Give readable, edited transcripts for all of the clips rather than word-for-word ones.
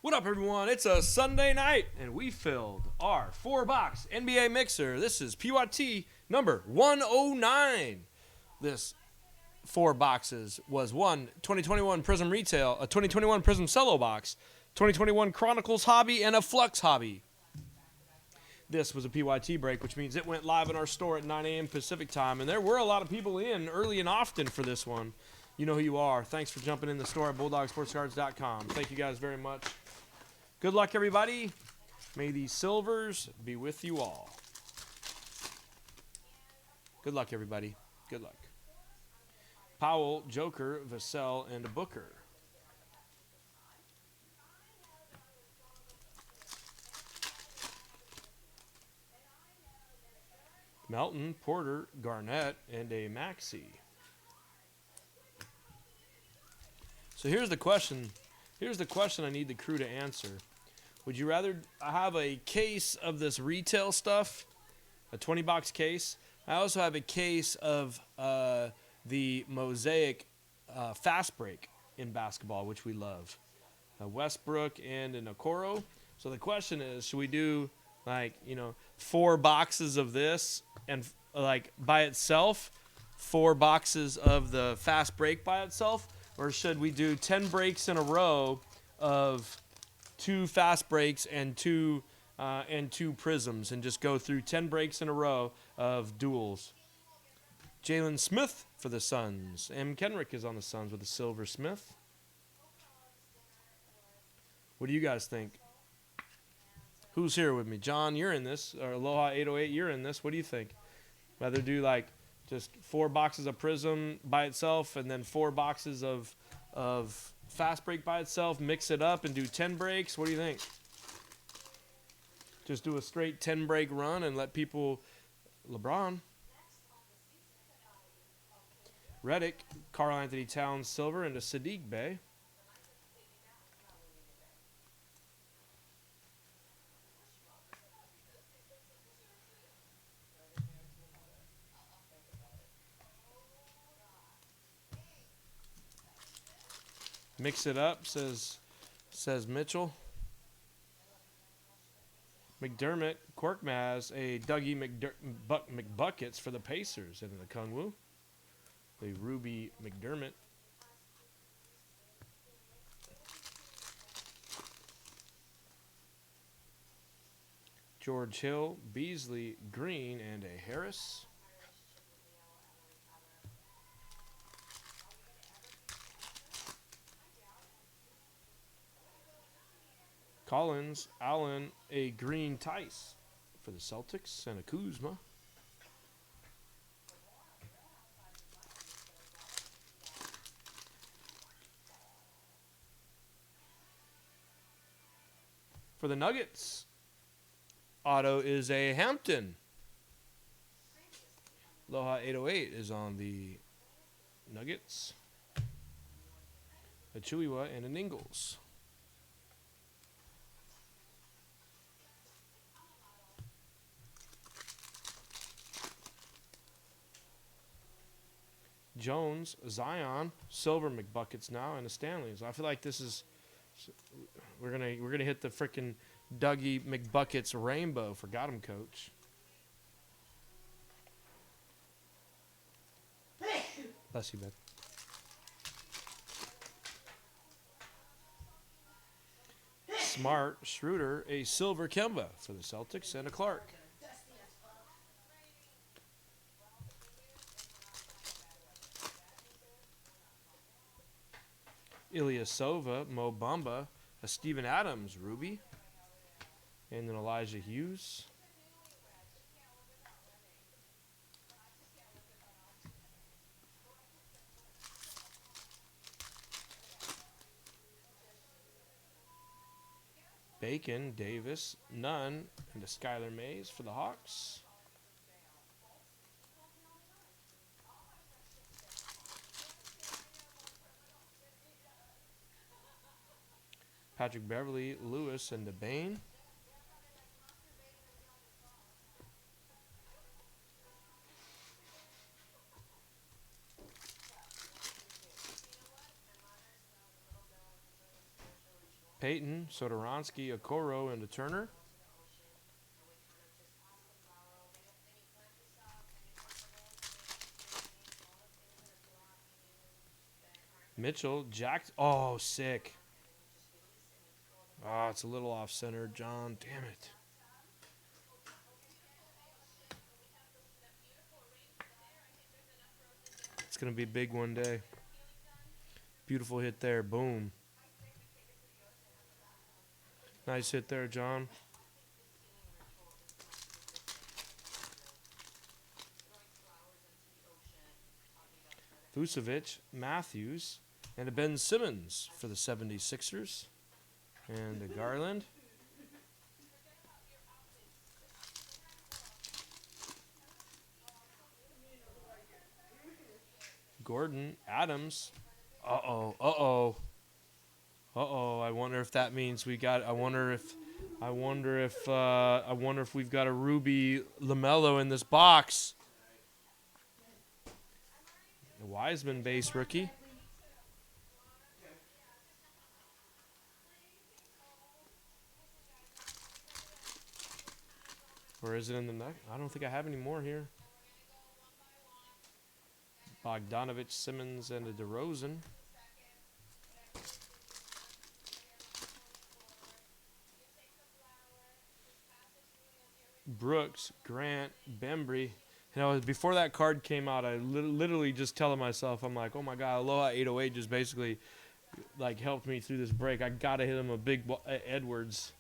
What up, everyone? It's a Sunday night, and we filled our 4-box NBA mixer. This is PYT number 109. This 4 boxes was one 2021 Prism Retail, a 2021 Prism Cello box, 2021 Chronicles Hobby, and a Flux Hobby. This was a PYT break, which means it went live in our store at 9 a.m. Pacific time, and there were a lot of people in early and often for this one. You know who you are. Thanks for jumping in the store at BulldogSportsCards.com. Thank you guys very much. Good luck, everybody. May these silvers be with you all. Good luck, everybody. Good luck. Powell, Joker, Vassell, and a Booker. Melton, Porter, Garnett, and a Maxey. So here's the question. Here's the question I need the crew to answer. Would you rather have a case of this retail stuff, a 20-box case? I also have a case of the Mosaic Fast Break in basketball, which we love. A Westbrook and an Okoro. So the question is, should we do 4 boxes of this and by itself, 4 boxes of the Fast Break by itself? Or should we do 10 breaks in a row of 2 fast breaks and two prisms and just go through 10 breaks in a row of duels? Jalen Smith for the Suns. M. Kenrick is on the Suns with a Silver Smith. What do you guys think? Who's here with me? John, you're in this. Or Aloha 808, you're in this. What do you think? Rather do just 4 boxes of prism by itself and then 4 boxes of fast break by itself, mix it up and do 10 breaks? What do you think? Just do a straight 10 break run and let people. Lebron, Redick, Karl Anthony Towns silver, and a Sadiq Bey. Mix it up, says Mitchell. McDermott, Korkmaz, a Dougie McBuckets for the Pacers, and the Kungwu. The Ruby McDermott. George Hill, Beasley, Green, and a Harris. Collins, Allen, a green Tice for the Celtics, and a Kuzma. For the Nuggets, auto is a Hampton. Aloha 808 is on the Nuggets. A Chuiwa and an Ingles. Jones, Zion, silver McBuckets now, and a Stanley. So I feel like this is we're gonna hit the freaking Dougie McBuckets rainbow for Got 'em Coach. Bless you, bud. Smart, Schroeder, a silver Kemba for the Celtics, and a Clark. Ilyasova, Mo Bamba, a Steven Adams Ruby, and then Elijah Hughes. Bacon, Davis, Nunn, and a Skylar Mays for the Hawks. Patrick Beverly, Lewis, and DeBane. Peyton, Sodoronsky, Okoro, and a Turner. Mitchell, Jack. Oh, sick. Oh, it's a little off center, John. Damn it. It's going to be big one day. Beautiful hit there. Boom. Nice hit there, John. Vucevic, Matthews, and a Ben Simmons for the 76ers. And a Garland. Gordon, Adams. Uh-oh, uh-oh. Uh-oh, I wonder if that means we got I wonder if we've got a Ruby LaMelo in this box. A Wiseman base rookie. Or is it in the neck? I don't think I have any more here. Bogdanovich, Simmons, and a DeRozan. Brooks, Grant, Bembry. You know, before that card came out, I literally just telling myself, I'm like, oh my God, Aloha 808 just basically like helped me through this break. I got to hit him a big Edwards.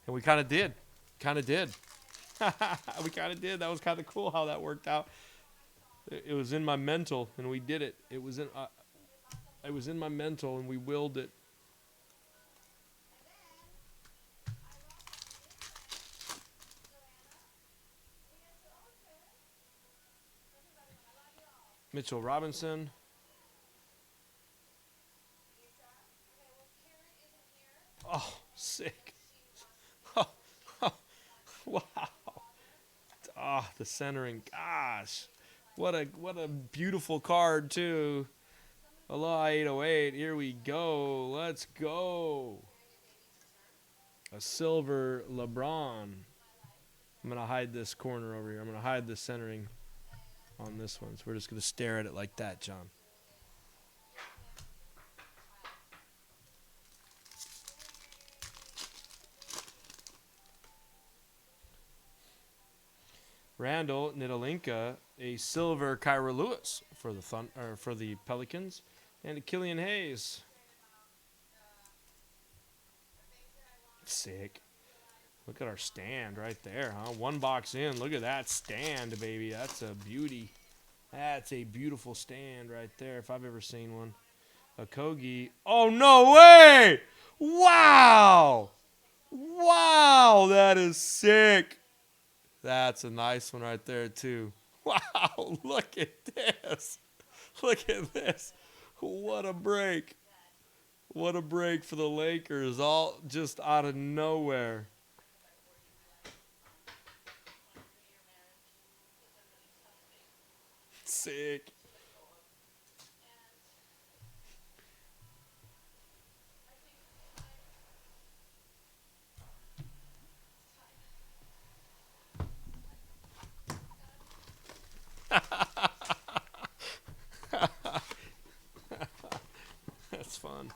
And we kind of did. Kind of did. We kind of did. That was kind of cool how that worked out. It was in my mental, and we did it. It was in my mental, and we willed it. Mitchell Robinson. Oh, sick. Oh, oh, wow. Ah, the centering. Gosh. What a beautiful card, too. Aloha 808. Here we go. Let's go. A silver LeBron. I'm going to hide this corner over here. I'm going to hide the centering on this one. So we're just going to stare at it like that, John. Randall Nidalinka, a silver Kyra Lewis for the Pelicans, and a Killian Hayes. Sick. Look at our stand right there, huh? One box in. Look at that stand, baby. That's a beauty. That's a beautiful stand right there, if I've ever seen one. A Kogi. Oh, no way! Wow! Wow, that is sick. That's a nice one right there, too. Wow, look at this. Look at this. What a break. What a break for the Lakers, all just out of nowhere. Sick. That's fun.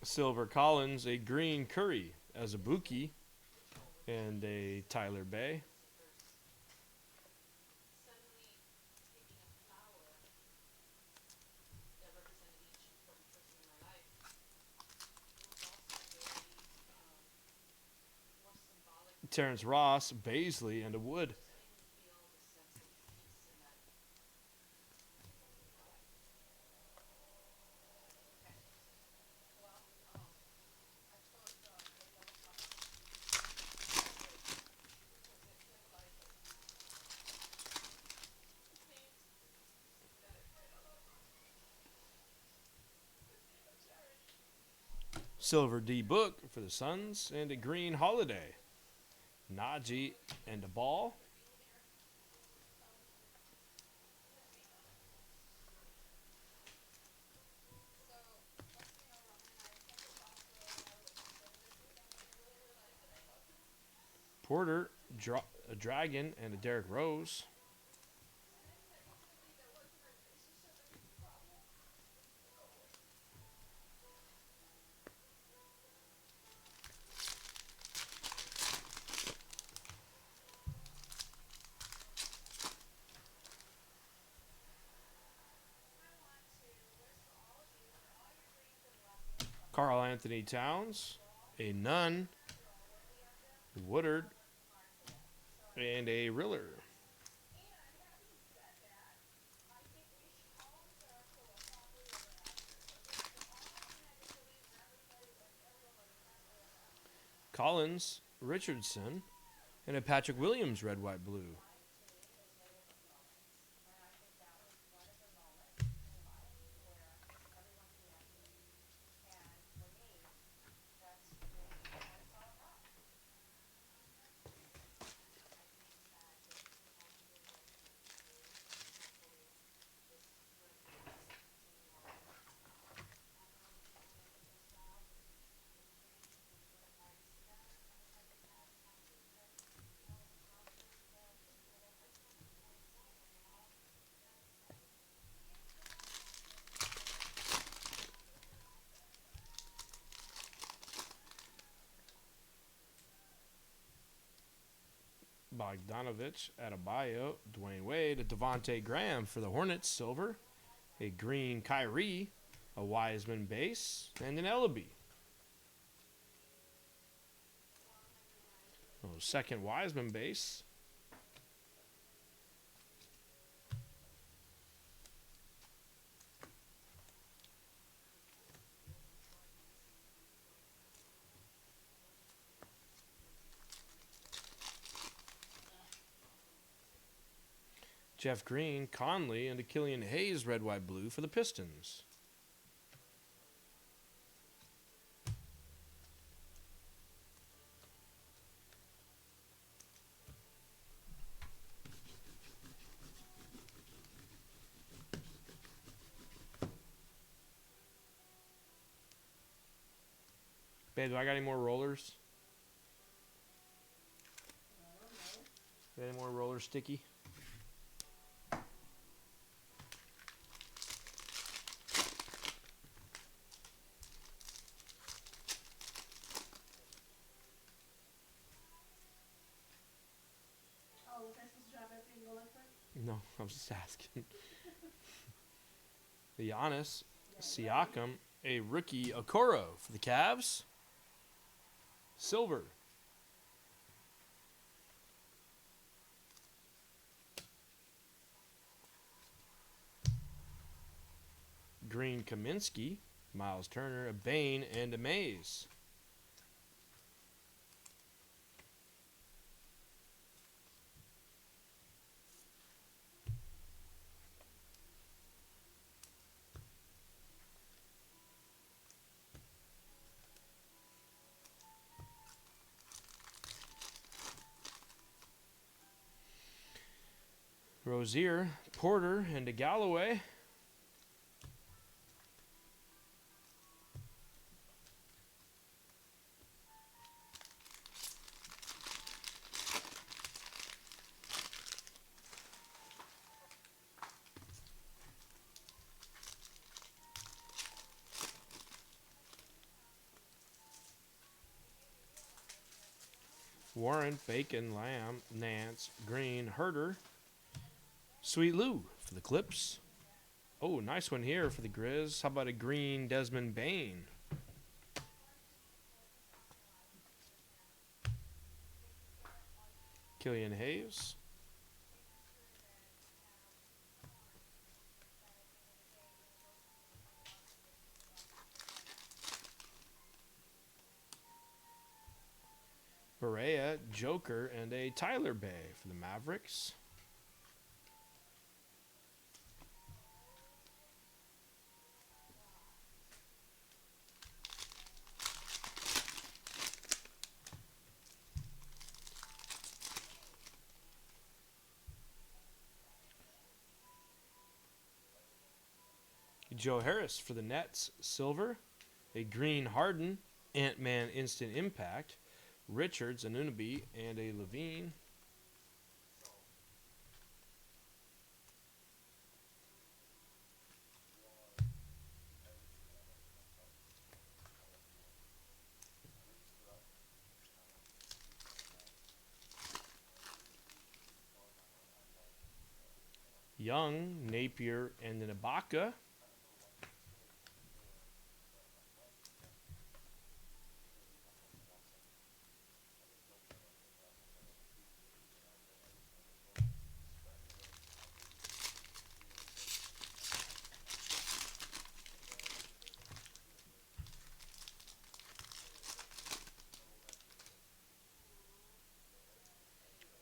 Silver Collins, a green Curry as a Buki, and a Tyler Bay. Terrence Ross, Baisley, and a Wood. Silver D Book for the Suns, and a green Holiday. Najee and a ball. Porter, a dragon, and a Derrick Rose. Karl Anthony Towns, a Nunn, Woodard, and a Riller. Collins, Richardson, and a Patrick Williams red, white, blue. Bogdanovich, Adebayo, Dwayne Wade, a Devontae Graham for the Hornets, silver, a green Kyrie, a Wiseman base, and an Ellaby. Oh, second Wiseman base. Jeff Green, Conley, and a Killian Hayes red, white, blue for the Pistons. Babe, do I got any more rollers? Got any more rollers sticky? No, I was just asking. The Giannis, Siakam, a rookie Okoro for the Cavs. Silver. Green Kaminsky, Miles Turner, a Bane, and a Mays. Rozier, Porter, and a Galloway. Warren, Bacon, Lamb, Nance, Green, Herder, Sweet Lou for the Clips. Oh, nice one here for the Grizz. How about a green Desmond Bane? Killian Hayes. Berea, Joker, and a Tyler Bay for the Mavericks. Joe Harris for the Nets, silver. A green Harden, Ant-Man Instant Impact. Richards, Anunoby, and a Levine. Young, Napier, and then Ibaka.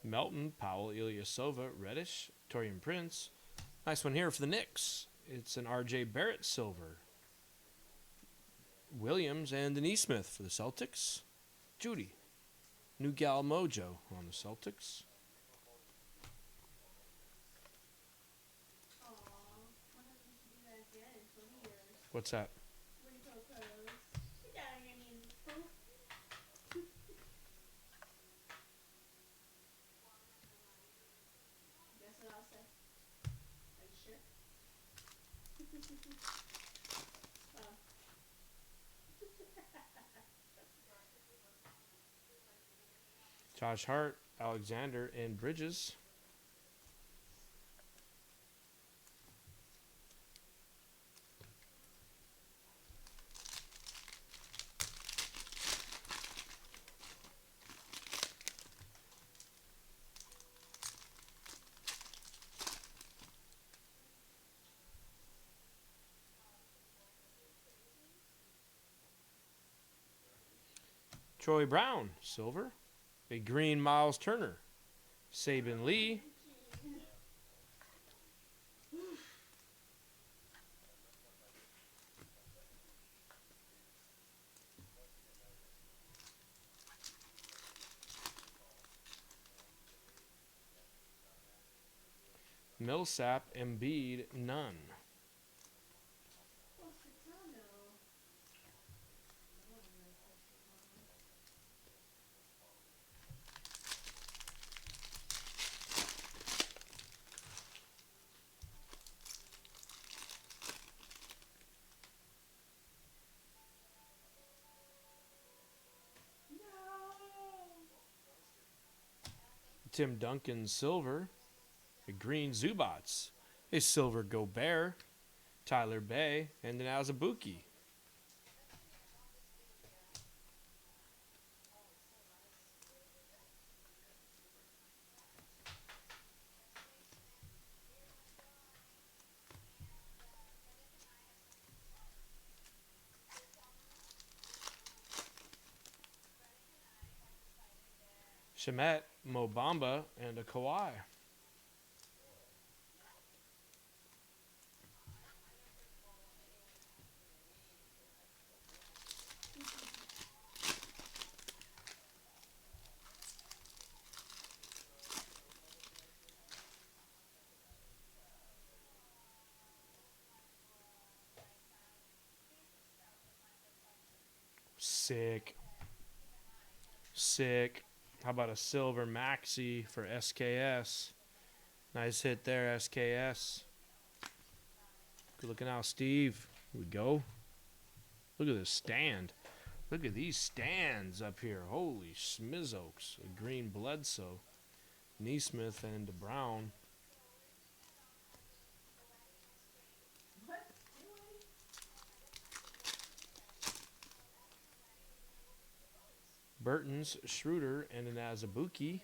Melton, Powell, Ilyasova, Reddish, Torian Prince. Nice one here for the Knicks. It's an R.J. Barrett silver. Williams and Denise Smith for the Celtics. Judy, New Gal Mojo on the Celtics. What's that? Josh Hart, Alexander, and Bridges. Troy Brown, silver. A green Miles Turner. Saban Lee. Millsap, Embiid, none. Tim Duncan, silver. A green Zubats. A silver Gobert. Tyler Bay, and an Azubuike. Shamet, Mo Bamba, and a Kawhi. Sick. Sick. How about a silver Maxi for SKS? Nice hit there, SKS. Good looking out, Steve. Here we go. Look at this stand. Look at these stands up here. Holy schmizzokes. A green Bledsoe. Neesmith and Brown. Burton's, Schroeder, and an Azubuike.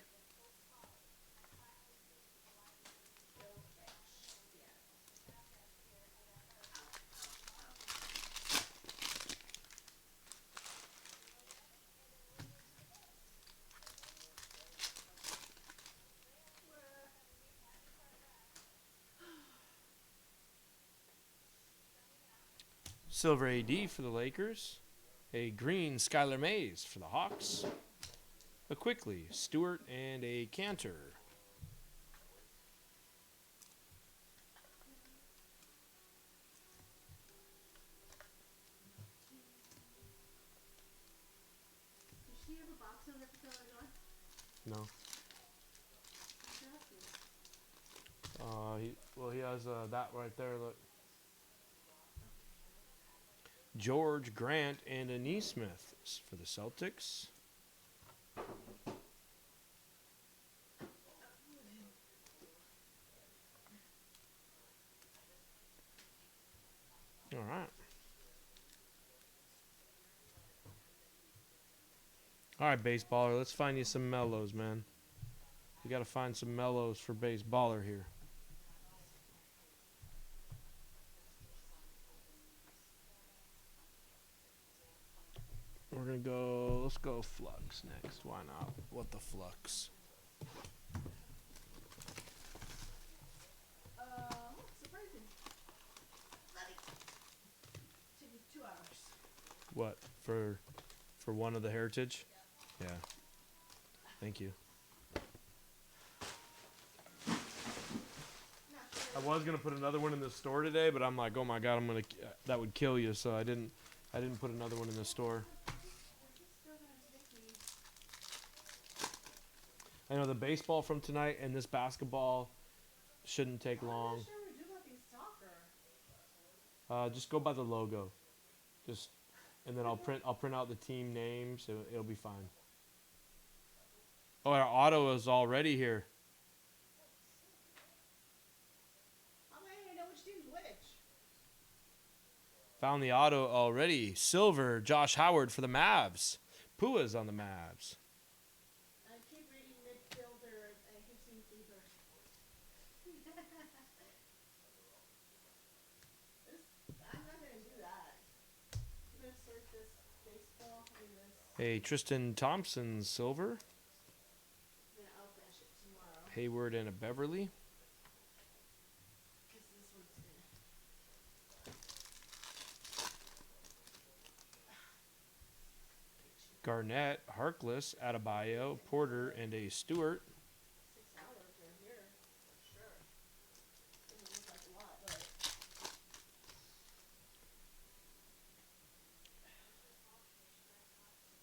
Silver AD for the Lakers. A green Skylar Mays for the Hawks. A Quickly, Stewart, and a Cantor. Do you have a box on that particular gun? No. He has that right there. Look, George Grant and a Neesmith for the Celtics. All right. All right, baseballer. Let's find you some mellows, man. We got to find some mellows for baseballer here. We're going to go, let's go Flux next. Why not? What the Flux? Surprising. Took me 2 hours. What? For one of the Heritage? Yeah. Thank you. I was going to put another one in the store today, but I'm like, oh my God, that would kill you, so I didn't put another one in the store. I know the baseball from tonight and this basketball shouldn't take long. I'm not sure we do about these soccer. Just go by the logo, and then I'll print out the team names. It'll be fine. Oh, our auto is already here. How am I gonna know which team's which? Found the auto already. Silver, Josh Howard for the Mavs. Pua's on the Mavs. I keep reading midfielder and I keep seeing Fever. I'm not gonna do that. I'm gonna sort this baseball in this. Hey, Tristan Thompson, silver. I'm gonna outfinish it tomorrow. Hayward and a Beverly. Because this one's gonna. Garnett, Harkless, Adebayo, Porter, and a Stewart. 6 hours are here. For sure. Doesn't look like a lot, but.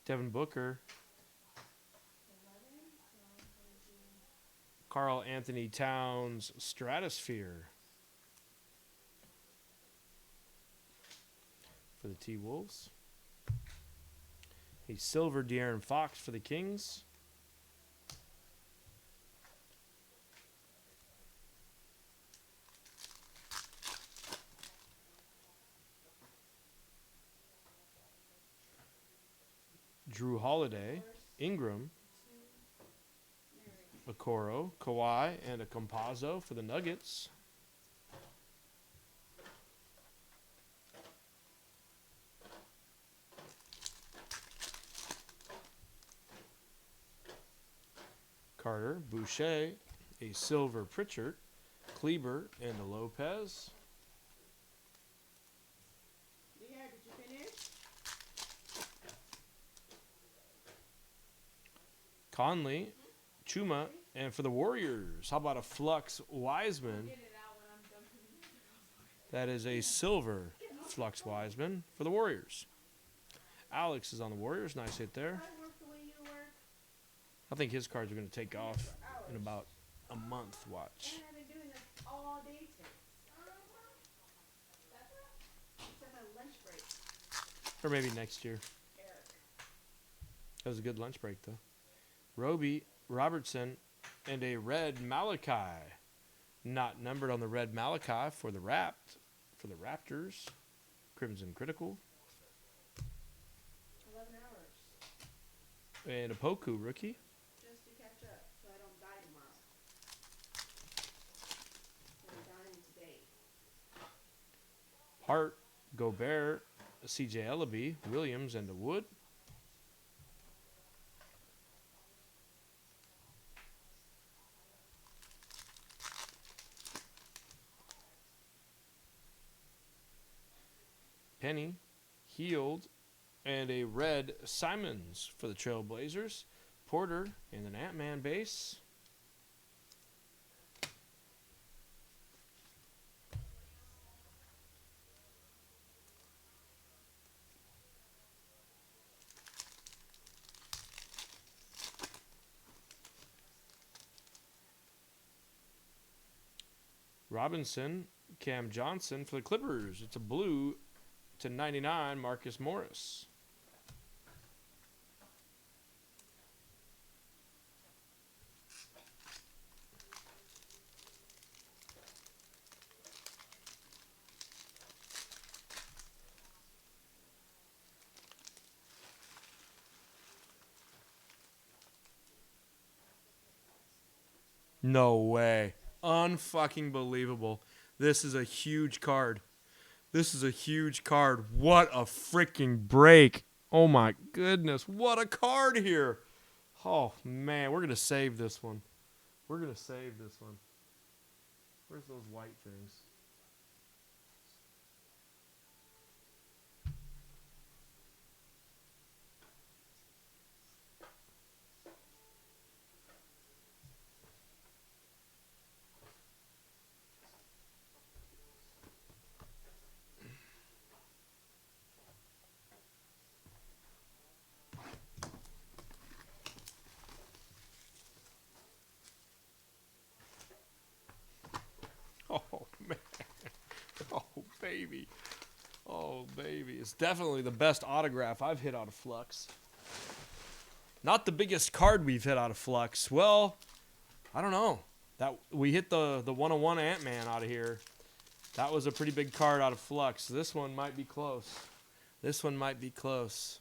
Devin Booker. 11, so I'm gonna do. Karl Anthony Towns, Stratosphere. For the T-Wolves. A silver De'Aaron Fox for the Kings. Drew Holiday, Ingram, Okoro, Kawhi, and a Compazzo for the Nuggets. Carter, Boucher, a silver Pritchard, Kleber, and a Lopez. Yeah, did you finish? Conley, Chuma, and for the Warriors, how about a Flux Wiseman? Get it out when I'm done putting it. That is a silver Flux Wiseman for the Warriors. Alex is on the Warriors. Nice hit there. I work the way you work. I think his cards are going to take off in about a month. Watch. And I've been doing this all day today. Except my lunch break. Or maybe next year. Eric. That was a good lunch break, though. Roby, Robertson, and a red Malachi. Not numbered on the red Malachi for the Raptors. Crimson Critical. 11 hours. And a Poku rookie. Just to catch up so I don't die tomorrow. I'm dying today. Hart, Gobert, CJ Ellaby, Williams, and a Wood. Penny, Healed, and a red Simons for the Trailblazers. Porter and an Ant-Man base. Robinson, Cam Johnson for the Clippers. It's a blue to 99, Marcus Morris. No way. Unfucking believable. This is a huge card. This is a huge card. What a freaking break. Oh my goodness. What a card here. Oh man, we're going to save this one. We're going to save this one. Where's those white things? Oh, man. Oh, baby. Oh, baby. It's definitely the best autograph I've hit out of Flux. Not the biggest card we've hit out of Flux. Well, I don't know. That we hit the 101 Ant-Man out of here. That was a pretty big card out of Flux. This one might be close. This one might be close.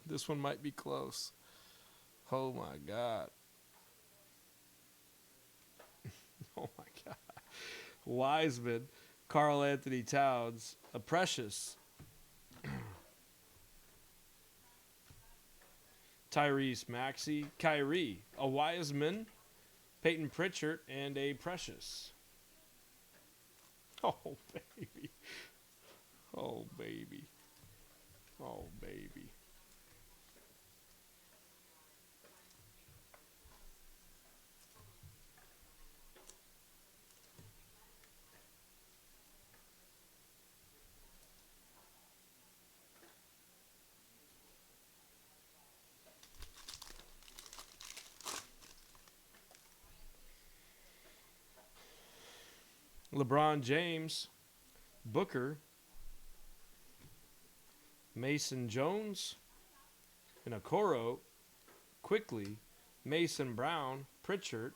This one might be close. Oh, my God. Oh, my God. Wiseman, Karl Anthony Towns, a Precious. Tyrese Maxey, Kyrie, a Wiseman, Peyton Pritchard, and a Precious. Oh, baby. Oh, baby. Oh, baby. LeBron James, Booker, Mason Jones, and Okoro, Quickly, Mason Brown, Pritchard,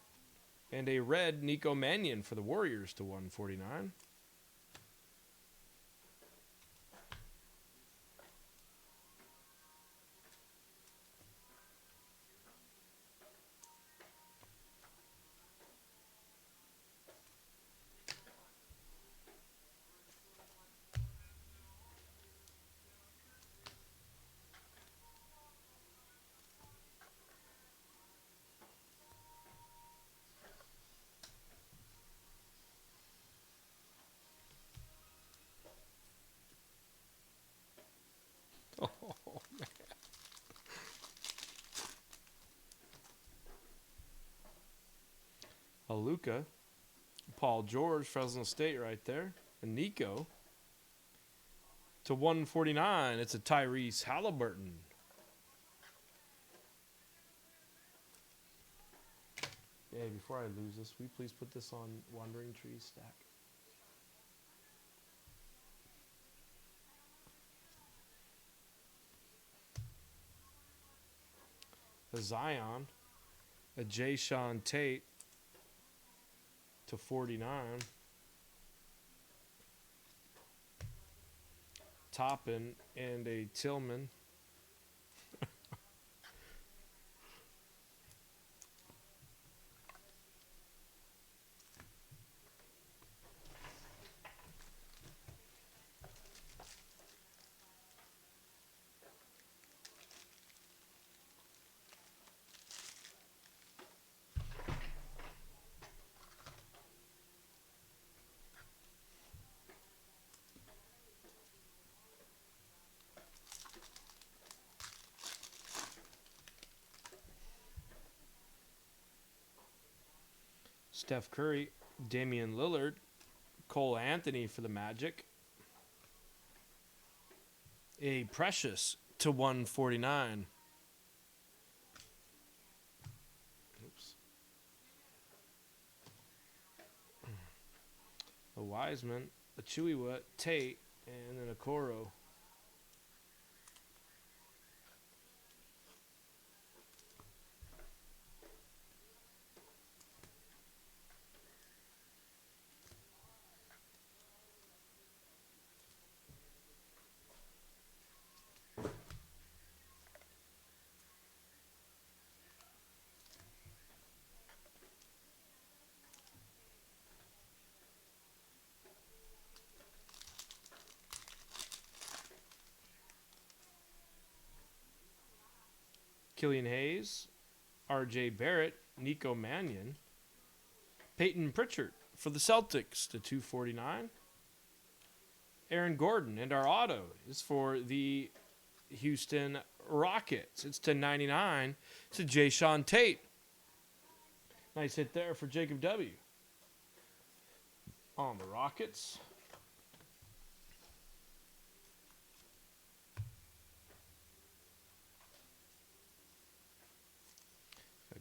and a red Nico Mannion for the Warriors to 149. Oh, man. A Luka, Paul George, Fresno State right there. And Nico to 149. It's a Tyrese Halliburton. Hey, before I lose this, will you please put this on Wandering Trees stack? A Zion, a Jay Sean Tate to 49. Toppin and a Tillman. Steph Curry, Damian Lillard, Cole Anthony for the Magic. A Precious to 149. Oops. a Wiseman, a Chewy Tate, and then a Coro. Killian Hayes, R.J. Barrett, Nico Mannion, Peyton Pritchard for the Celtics to 249. Aaron Gordon, and our auto is for the Houston Rockets. It's to 99 to Jayshawn Tate. Nice hit there for Jacob W. On the Rockets.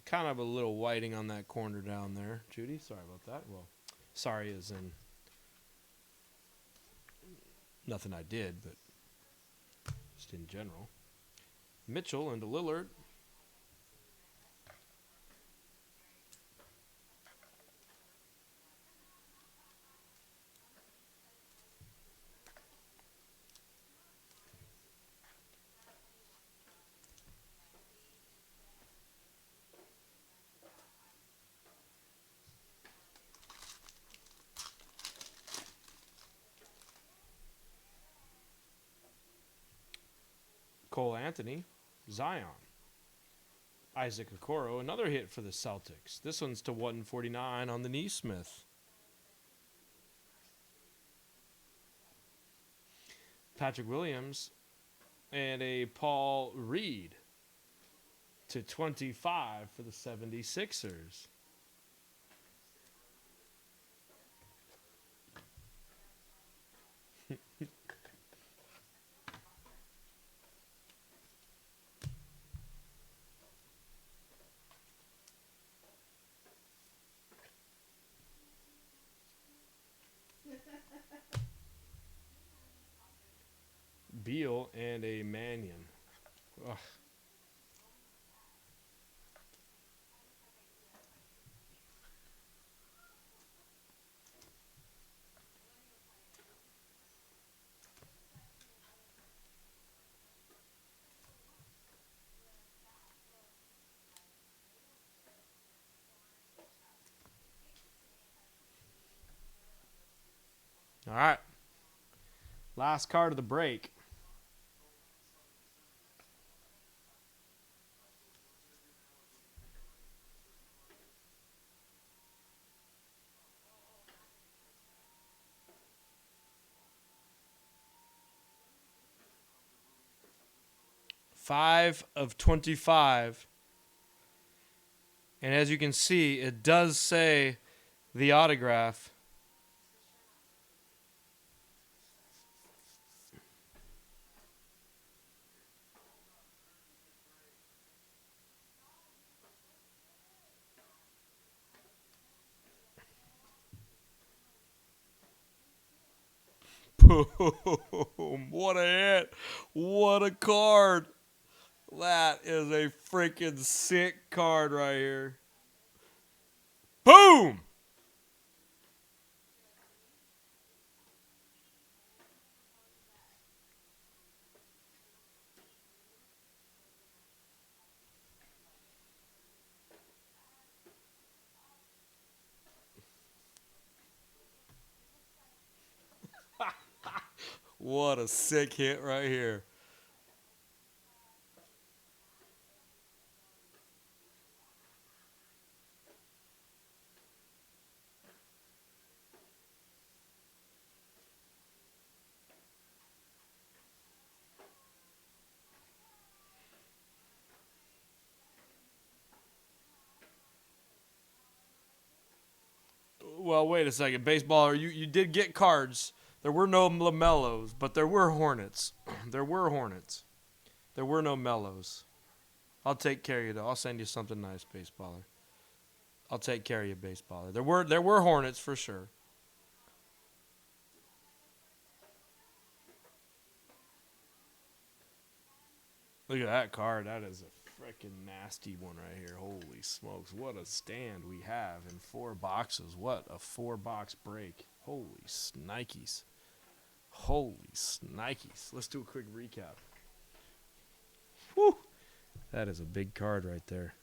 Kind of a little whiting on that corner down there, Judy. Sorry about that. Well, sorry as in nothing I did, but just in general. Mitchell into Lillard. Cole Anthony, Zion. Isaac Okoro, another hit for the Celtics. This one's to 149 on the Neesmith. Patrick Williams and a Paul Reed to 25 for the 76ers. Beal and a Mannion. Ugh. All right. Last card of the break. Five of 25. And as you can see, it does say the autograph. Boom. What a hit. What a card. That is a freaking sick card right here. Boom. What a sick hit right here. Well, wait a second. Baseballer, you did get cards. There were no LaMelos, but there were Hornets. There were Hornets. There were no Mellows. I'll take care of you, though. I'll send you something nice, baseballer. I'll take care of you, baseballer. There were Hornets for sure. Look at that card. That is a freaking nasty one right here. Holy smokes. What a stand we have in 4 boxes. What a 4-box break. Holy snikes. Holy snikes. Let's do a quick recap. Whew. That is a big card right there.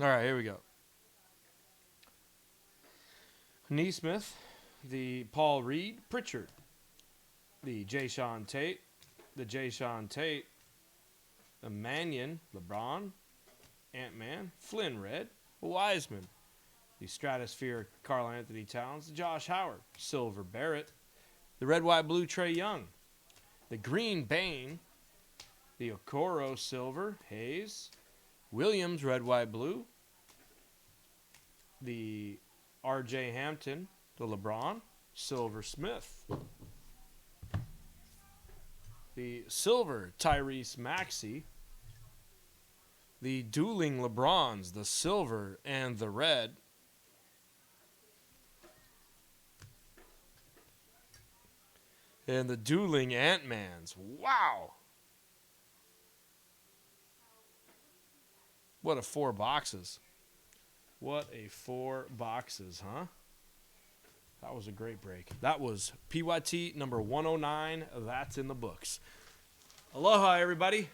All right, here we go. Neesmith, the Paul Reed, Pritchard, the Jayshawn Tate, the Mannion, LeBron, Ant-Man, Flynn Red, Wiseman, the Stratosphere, Karl Anthony Towns, Josh Howard, Silver Barrett, the Red, White, Blue, Trae Young, the Green Bane, the Okoro Silver, Hayes, Williams, Red, White, Blue, the R.J. Hampton, the LeBron, Silver Smith, the Silver Tyrese Maxey, the Dueling LeBrons, the Silver and the Red, and the Dueling Ant-Mans. Wow! What a 4 boxes. What a 4 boxes, huh? That was a great break. That was PYT number 109. That's in the books. Aloha, everybody.